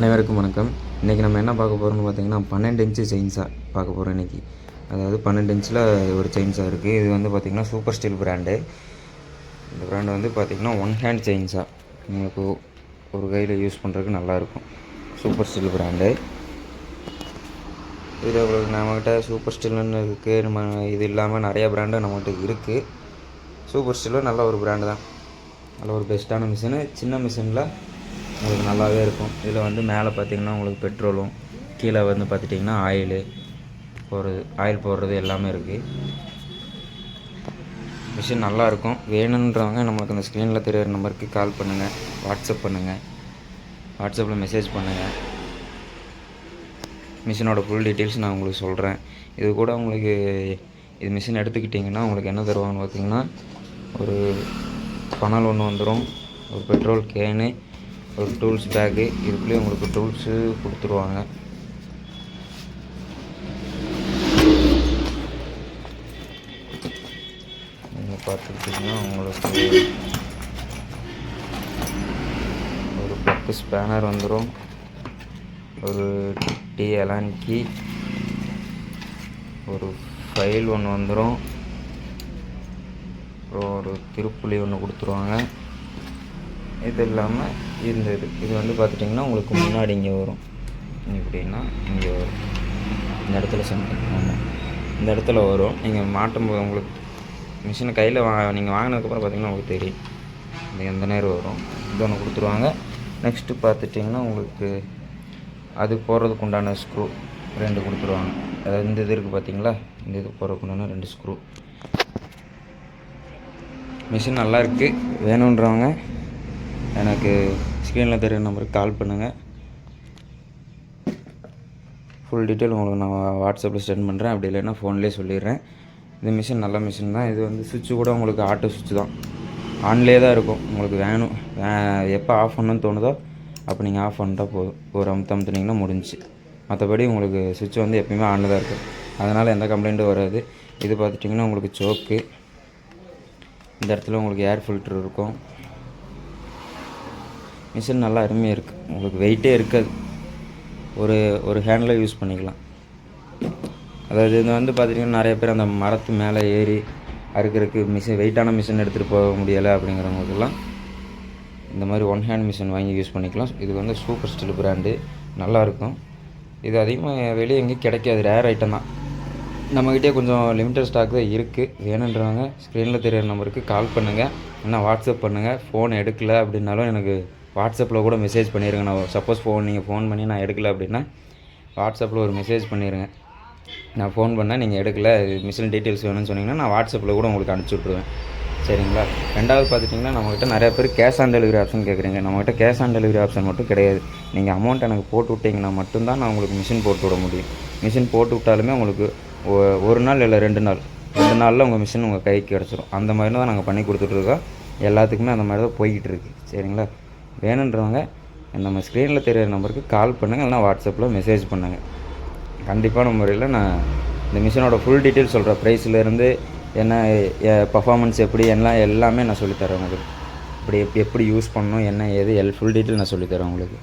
அனைவருக்கும் வணக்கம். இன்றைக்கி நம்ம என்ன பார்க்க போகிறோம்னு பார்த்திங்கன்னா 12 இன்ச்சு செயின்ஸா பார்க்க போகிறோம் இன்றைக்கி. அதாவது 12 இன்ச்சில் ஒரு செயின்ஸா இருக்குது. இது வந்து பார்த்திங்கன்னா சூப்பர் ஸ்டீல் பிராண்டு. இந்த பிராண்டு வந்து பார்த்திங்கன்னா ஒன் ஹேண்ட் செயின்ஸா உங்களுக்கு ஒரு கையில் யூஸ் பண்ணுறதுக்கு நல்லாயிருக்கும். Super steel brand. இதில் உங்களுக்கு நம்மக்கிட்ட சூப்பர் ஸ்டீல்னு இருக்குது. நம்ம இது இல்லாமல் நிறையா பிராண்டு நம்மகிட்ட இருக்குது. சூப்பர் ஸ்டீலும் நல்ல ஒரு பிராண்டு தான். நல்ல ஒரு பெஸ்ட்டான மிஷினு. சின்ன மிஷினில் உங்களுக்கு நல்லாவே இருக்கும். இதில் வந்து மேலே பார்த்திங்கன்னா உங்களுக்கு பெட்ரோலும், கீழே வந்து பார்த்துட்டிங்கன்னா ஆயில் போடுறது எல்லாமே இருக்குது. மிஷின் நல்லாயிருக்கும். வேணுன்றவங்க நம்மளுக்கு அந்த ஸ்க்ரீனில் தெரியிற நம்பருக்கு கால் பண்ணுங்கள், வாட்ஸ்அப் பண்ணுங்கள், வாட்ஸ்அப்பில் மெசேஜ் பண்ணுங்கள். மிஷினோட ஃபுல் டீட்டெயில்ஸ் நான் உங்களுக்கு சொல்கிறேன். இது கூட உங்களுக்கு இது மிஷின் எடுத்துக்கிட்டிங்கன்னா உங்களுக்கு என்ன தருவாங்கன்னு பார்த்திங்கன்னா ஒரு பனல் ஒன்று வந்துடும், ஒரு பெட்ரோல் கேனு, ஒரு டூல்ஸ் பேக்கு. இதுக்குள்ளேயே உங்களுக்கு டூல்ஸு கொடுத்துருவாங்க. நீங்கள் பார்த்துக்கிட்டிங்கன்னா உங்களுக்கு ஒரு 10 ஸ்பேனர் வந்துடும், ஒரு டி அலான் கீ, ஒரு ஃபைல் ஒன்று வந்துடும், அப்புறம் ஒரு திருப்புளி ஒன்று கொடுத்துருவாங்க. இது இல்லாமல் இது வந்து பார்த்துட்டிங்கன்னா உங்களுக்கு முன்னாடி இங்கே வரும், இப்படின்னா இங்கே வரும், இந்த இடத்துல சம்திங். ஆமாம், இந்த இடத்துல வரும். நீங்கள் மாட்டும் போது உங்களுக்கு மிஷினை கையில் நீங்கள் வாங்கினதுக்கப்புறம் பார்த்திங்கன்னா உங்களுக்கு தெரியும் இது எந்த நேரம் வரும். இது ஒன்று கொடுத்துருவாங்க. நெக்ஸ்ட்டு பார்த்துட்டிங்கன்னா உங்களுக்கு அது போடுறதுக்கு உண்டான ஸ்க்ரூ 2 கொடுத்துருவாங்க. அதாவது இந்த இது இருக்குது பார்த்திங்களா, இந்த இது போடுறதுக்கு உண்டான 2 ஸ்க்ரூ. மிஷின் நல்லா இருக்குது. வேணுன்றவங்க எனக்கு ஸ்க்ரீனில் தெரிகிற நம்பருக்கு கால் பண்ணுங்கள். ஃபுல் டீட்டெயில் உங்களுக்கு நான் வாட்ஸ்அப்பில் சென்ட் பண்ணுறேன். அப்படி இல்லைன்னா ஃபோன்லேயே சொல்லிடுறேன். இந்த மிஷின் நல்ல மிஷின் தான். இது வந்து சுவிட்சு கூட உங்களுக்கு ஆட்டோ சுவிட்சு தான், ஆன்லேயே தான் இருக்கும். உங்களுக்கு வேணும் எப்போ ஆஃப் பண்ணணும்னு தோணுதோ அப்போ நீங்கள் ஆஃப் பண்ணிட்டால் போதும். ஒரு அமுத்தினீங்கன்னா முடிஞ்சிச்சு. மற்றபடி உங்களுக்கு சுவிட்ச் வந்து எப்பயுமே ஆனில் தான் இருக்கும். அதனால் எந்த கம்ப்ளைண்ட்டும் வராது. இது பார்த்துட்டிங்கன்னா உங்களுக்கு சோக்கு, இந்த இடத்துல உங்களுக்கு ஏர் ஃபில்ட்ரு இருக்கும். மிஷின் நல்லா அருமையாக இருக்குது. உங்களுக்கு வெயிட்டே இருக்காது. ஒரு ஹேண்டில் யூஸ் பண்ணிக்கலாம். அதாவது இது வந்து பார்த்திங்கன்னா நிறைய பேர் அந்த மரத்து மேலே ஏறி அறுக்கிறதுக்கு வெயிட்டான மிஷின் எடுத்துகிட்டு போக முடியலை அப்படிங்கிறவங்களுக்கெல்லாம் இந்த மாதிரி ஒன் ஹேண்ட் மிஷின் வாங்கி யூஸ் பண்ணிக்கலாம். இது வந்து சூப்பர் ஸ்டீல் பிராண்டு, நல்லாயிருக்கும். இது அதிகமாக வெளியே எங்கேயும் கிடைக்காது, ரேர் ஐட்டம் தான். நம்மக்கிட்டே கொஞ்சம் லிமிட்டட் ஸ்டாக் தான் இருக்குது. வேணுன்றவங்க ஸ்க்ரீனில் தெரியிற நம்பருக்கு கால் பண்ணுங்கள், இல்லைனா வாட்ஸ்அப் பண்ணுங்கள். ஃபோன் எடுக்கலை அப்படின்னாலும் எனக்கு வாட்ஸ்அப்பில் கூட மெசேஜ் பண்ணிடுங்க. நான் சப்போஸ் நீங்கள் ஃபோன் பண்ணி நான் எடுக்கலை அப்படின்னா வாட்ஸ்அப்பில் ஒரு மெசேஜ் பண்ணிடுங்க. நான் ஃபோன் பண்ணால் நீங்கள் எடுக்கலை, மிஷின் டீட்டெயில்ஸ் வேணும்னு சொன்னீங்கன்னா நான் வாட்ஸ்அப்பில் கூட உங்களுக்கு அனுப்பிச்சி விட்ருவேன். சரிங்களா? ரெண்டாவது பார்த்துட்டிங்கன்னா நம்மக்கிட்ட நிறைய பேர் கேஷ் ஆன் டெலிவரி ஆப்ஷன் கேட்குறீங்க. நம்மக்கிட்ட கேஷ் ஆன் டெலிவரி ஆப்ஷன் மட்டும் கிடையாது. நீங்கள் அமௌண்ட் எனக்கு போட்டு விட்டிங்கன்னா மட்டும்தான் நான் உங்களுக்கு மிஷின் போட்டு விட முடியும். மிஷின் போட்டு விட்டாலுமே உங்களுக்கு ஒரு நாள் இல்லை 2 நாளில் உங்கள் மிஷின் உங்கள் கைக்கு கிடச்சிரும். அந்த மாதிரி தான் நாங்கள் பண்ணி கொடுத்துட்ருக்கோம். எல்லாத்துக்குமே அந்த மாதிரி தான் போய்கிட்டு இருக்குது. சரிங்களா? வேணுன்றவங்க நம்ம ஸ்க்ரீனில் தெரியிற நம்பருக்கு கால் பண்ணுங்கள், இல்லைனா வாட்ஸ்அப்பில் மெசேஜ் பண்ணுங்கள். கண்டிப்பான முறையில் நான் இந்த மிஷினோட ஃபுல் டீட்டெயில் சொல்கிறேன். ப்ரைஸ்லேருந்து என்ன பர்ஃபார்மன்ஸ் எப்படி எல்லாமே நான் சொல்லித்தரேன் உங்களுக்கு. எப்படி யூஸ் பண்ணணும், என்ன ஏது ஃபுல் டீட்டெயில் நான் சொல்லித்தரேன் உங்களுக்கு.